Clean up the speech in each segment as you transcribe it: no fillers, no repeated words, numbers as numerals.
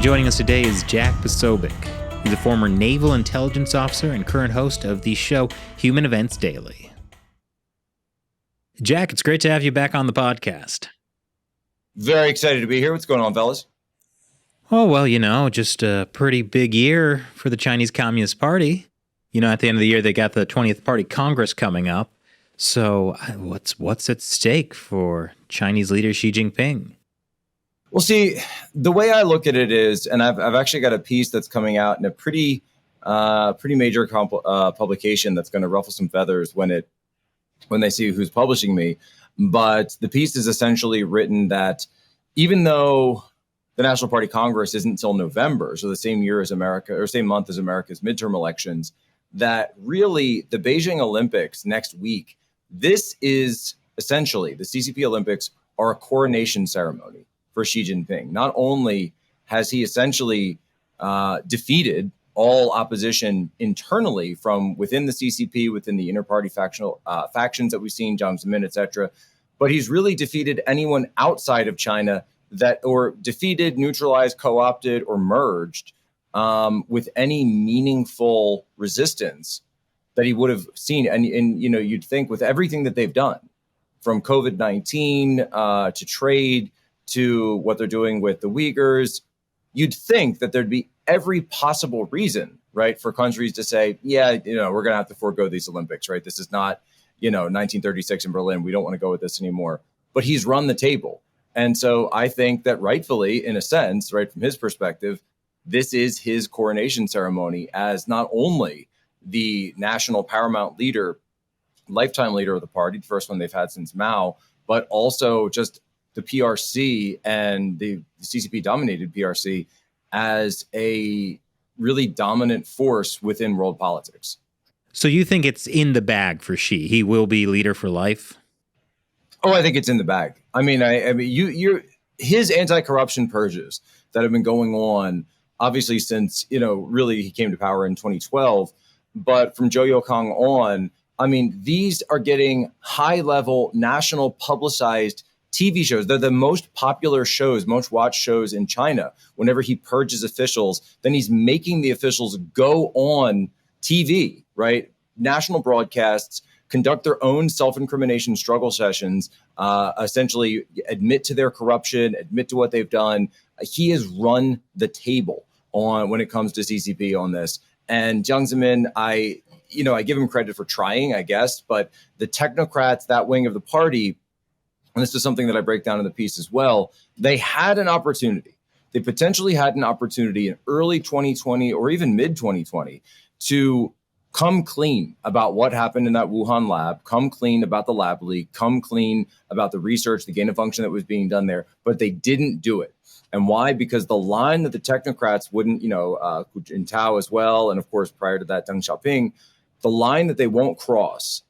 Joining us today is Jack Posobiec. He's a former Naval intelligence officer and current host of the show Human Events Daily. Jack, it's great to have you back on the podcast. Very excited to be here. What's going on, fellas? Oh, well, just a pretty big year for the Chinese Communist Party. At the end of the year, they got the 20th Party Congress coming up. So what's at stake for Chinese leader Xi Jinping? Well, see, the way I look at it is, and I've actually got a piece that's coming out in a pretty major publication that's going to ruffle some feathers when they see who's publishing me. But the piece is essentially written that even though the National Party Congress isn't until November, so the same year as America, or same month as America's midterm elections, that really the Beijing Olympics next week, this is essentially the CCP Olympics are a coronation ceremony for Xi Jinping. Not only has he essentially defeated all opposition internally from within the CCP, within the inter-party factions that we've seen, Jiang Zemin, et cetera, but he's really defeated anyone outside of China or defeated, neutralized, co-opted, or merged with any meaningful resistance that he would have seen. And you'd think with everything that they've done, from COVID-19 to trade, to what they're doing with the Uyghurs, you'd think that there'd be every possible reason, right, for countries to say, yeah, we're going to have to forego these Olympics, right? This is not, 1936 in Berlin. We don't want to go with this anymore. But he's run the table. And so I think that rightfully, in a sense, right, from his perspective, this is his coronation ceremony as not only the national paramount leader, lifetime leader of the party, the first one they've had since Mao, but also just the PRC and the CCP-dominated PRC as a really dominant force within world politics. So you think it's in the bag for Xi? He will be leader for life? Oh, I think it's in the bag. I mean, his anti-corruption purges that have been going on, obviously since, really he came to power in 2012, but from Zhou Yokang on, I mean, these are getting high-level, national publicized TV shows. They're the most popular shows, most watched shows in China. Whenever he purges officials, then he's making the officials go on TV, right? National broadcasts, conduct their own self-incrimination struggle sessions, essentially admit to their corruption, admit to what they've done. He has run the table when it comes to CCP on this. And Jiang Zemin, I give him credit for trying, I guess, but the technocrats, that wing of the party, and this is something that I break down in the piece as well, they had an opportunity. They potentially had an opportunity in early 2020 or even mid 2020 to come clean about what happened in that Wuhan lab, come clean about the lab leak, come clean about the research, the gain of function that was being done there, but they didn't do it. And why? Because the line that the technocrats wouldn't, Hu Jintao as well, and of course, prior to that, Deng Xiaoping, the line that they won't cross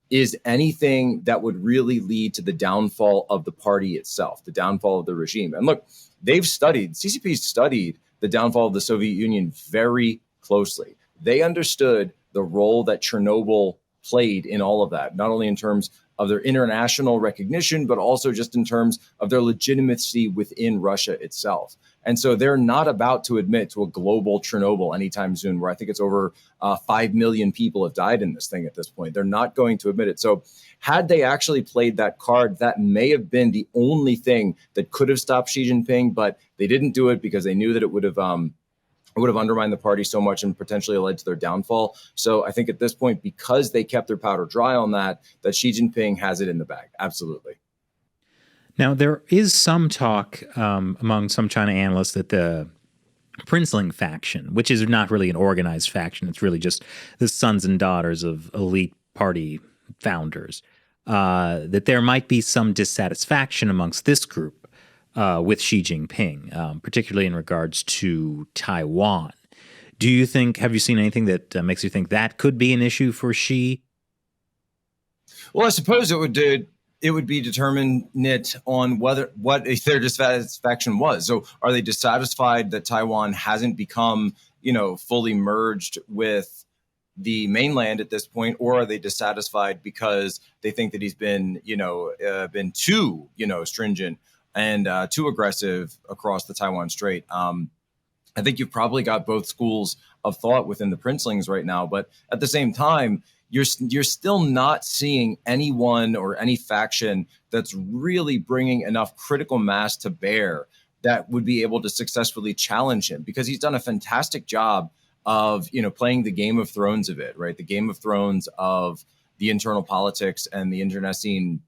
is anything that would really lead to the downfall of the party itself, the downfall of the regime. And look, CCP studied the downfall of the Soviet Union very closely. They understood the role that Chernobyl played in all of that, not only in terms of their international recognition, but also just in terms of their legitimacy within Russia itself. And so they're not about to admit to a global Chernobyl anytime soon, where I think it's over 5 million people have died in this thing at this point. They're not going to admit it. So had they actually played that card, that may have been the only thing that could have stopped Xi Jinping, but they didn't do it because they knew that it would have undermined the party so much and potentially led to their downfall. So I think at this point, because they kept their powder dry on that Xi Jinping has it in the bag. Absolutely. Now, there is some talk among some China analysts that the Princeling faction, which is not really an organized faction, it's really just the sons and daughters of elite party founders, that there might be some dissatisfaction amongst this group with Xi Jinping, particularly in regards to Taiwan. Have you seen anything that makes you think that could be an issue for Xi? Well, I suppose it would be determinate on what their dissatisfaction was. So are they dissatisfied that Taiwan hasn't become, fully merged with the mainland at this point, or are they dissatisfied because they think that he's been too, stringent and too aggressive across the Taiwan Strait. I think you've probably got both schools of thought within the princelings right now, but at the same time, you're still not seeing anyone or any faction that's really bringing enough critical mass to bear that would be able to successfully challenge him, because he's done a fantastic job of, playing the Game of Thrones of it, right? The Game of Thrones of the internal politics and the internecine,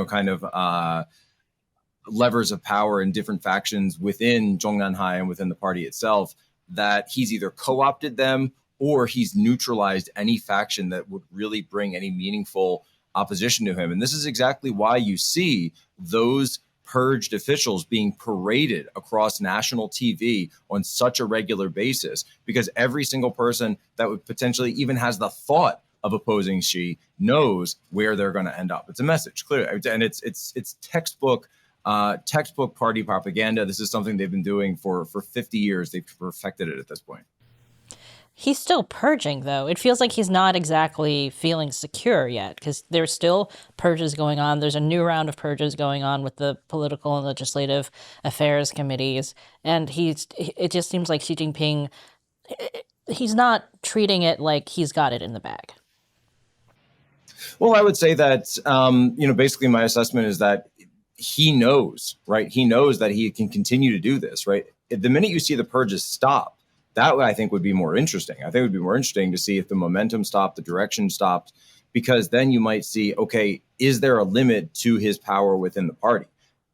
kind of levers of power in different factions within Zhongnanhai and within the party itself, that he's either co-opted them or he's neutralized any faction that would really bring any meaningful opposition to him. And this is exactly why you see those purged officials being paraded across national TV on such a regular basis, because every single person that would potentially even has the thought of opposing Xi knows where they're going to end up. It's a message, clearly, and it's textbook party propaganda. This is something they've been doing for 50 years. They've perfected it at this point. He's still purging, though. It feels like he's not exactly feeling secure yet, because there's still purges going on. There's a new round of purges going on with the political and legislative affairs committees. And it just seems like Xi Jinping, he's not treating it like he's got it in the bag. Well, I would say that, basically my assessment is that he knows, right? He knows that he can continue to do this, right? The minute you see the purges stop, that I think would be more interesting. I think it would be more interesting to see if the momentum stopped, the direction stopped, because then you might see, okay, is there a limit to his power within the party?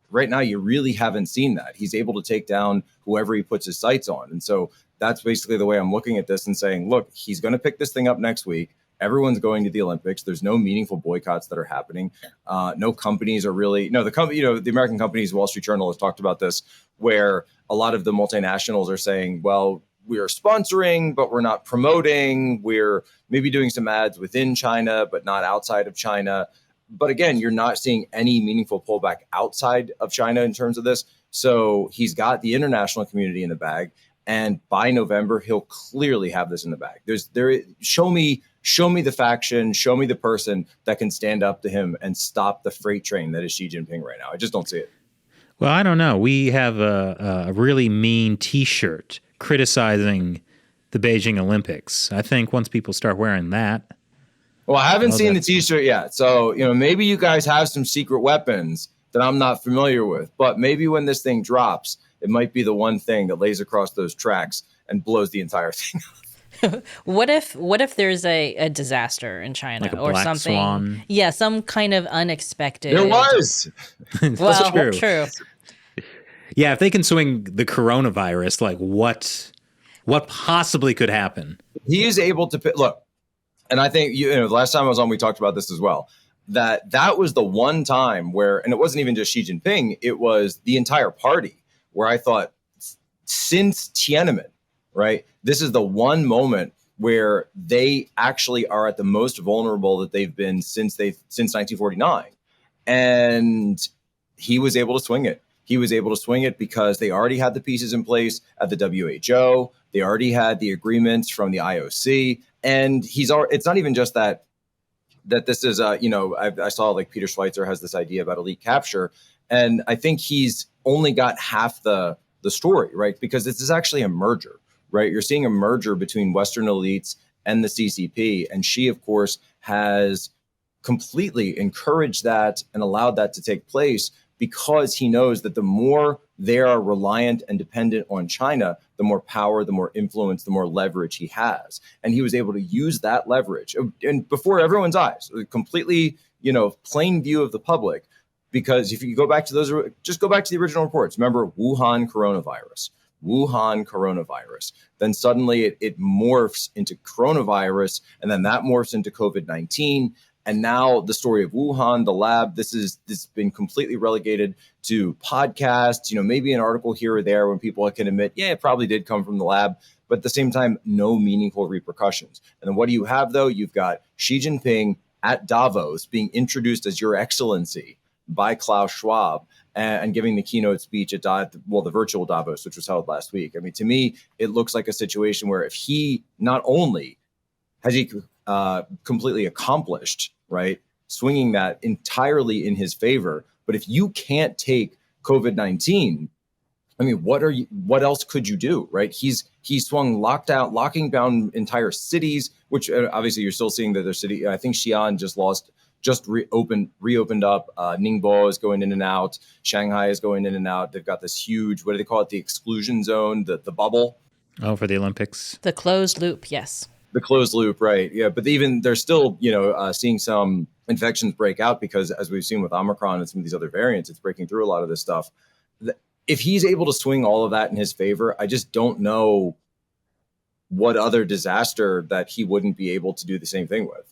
Right now, you really haven't seen that. He's able to take down whoever he puts his sights on. And so that's basically the way I'm looking at this and saying, look, he's going to pick this thing up next week. Everyone's going to the Olympics. There's no meaningful boycotts that are happening. No companies are really, the American companies, Wall Street Journal has talked about this, where a lot of the multinationals are saying, well, we're sponsoring, but we're not promoting. We're maybe doing some ads within China, but not outside of China. But again, you're not seeing any meaningful pullback outside of China in terms of this. So he's got the international community in the bag. And by November, he'll clearly have this in the bag. Show me the faction, show me the person that can stand up to him and stop the freight train that is Xi Jinping right now. I just don't see it. Well, I don't know. We have a really mean T-shirt criticizing the Beijing Olympics. I think once people start wearing that. Well, I haven't seen the T-shirt yet. So, maybe you guys have some secret weapons that I'm not familiar with. But maybe when this thing drops, it might be the one thing that lays across those tracks and blows the entire thing up. What if there's a disaster in China, like a or black something? Swan? Yeah, some kind of unexpected. There was. Well, That's true. Yeah, if they can swing the coronavirus, like what possibly could happen? He is able to look, and I think the last time I was on, we talked about this as well. That was the one time where, and it wasn't even just Xi Jinping, it was the entire party, where I thought, since Tiananmen, right, this is the one moment where they actually are at the most vulnerable that they've been since 1949, and he was able to swing it. He was able to swing it because they already had the pieces in place at the WHO. They already had the agreements from the IOC, and it's not even just that this is I saw like Peter Schweitzer has this idea about elite capture, and I think he's only got half the story, right? Because this is actually a merger, right? You're seeing a merger between Western elites and the CCP, and Xi, of course, has completely encouraged that and allowed that to take place, because he knows that the more they are reliant and dependent on China, the more power, the more influence, the more leverage he has. And he was able to use that leverage, and before everyone's eyes, completely, plain view of the public. Because if you go back to just go back to the original reports. Remember Wuhan coronavirus. Then suddenly it morphs into coronavirus, and then that morphs into COVID-19. And now the story of Wuhan, the lab, this has been completely relegated to podcasts, maybe an article here or there when people can admit, yeah, it probably did come from the lab, but at the same time, no meaningful repercussions. And then what do you have, though? You've got Xi Jinping at Davos being introduced as Your Excellency by Klaus Schwab and giving the keynote speech at the virtual Davos, which was held last week. I mean, to me, it looks like a situation where if he not only has he completely accomplished, right, swinging that entirely in his favor, but if you can't take COVID-19. I mean, what else could you do, right? He swung locking down entire cities, which obviously you're still seeing that their city. I think Xi'an just reopened up. Ningbo is going in and out. Shanghai is going in and out. They've got this huge, what do they call it? The exclusion zone, the bubble. Oh, for the Olympics. The closed loop, yes. The closed loop, right? Yeah, but even they're still, seeing some infections break out because, as we've seen with Omicron and some of these other variants, it's breaking through a lot of this stuff. If he's able to swing all of that in his favor, I just don't know what other disaster that he wouldn't be able to do the same thing with.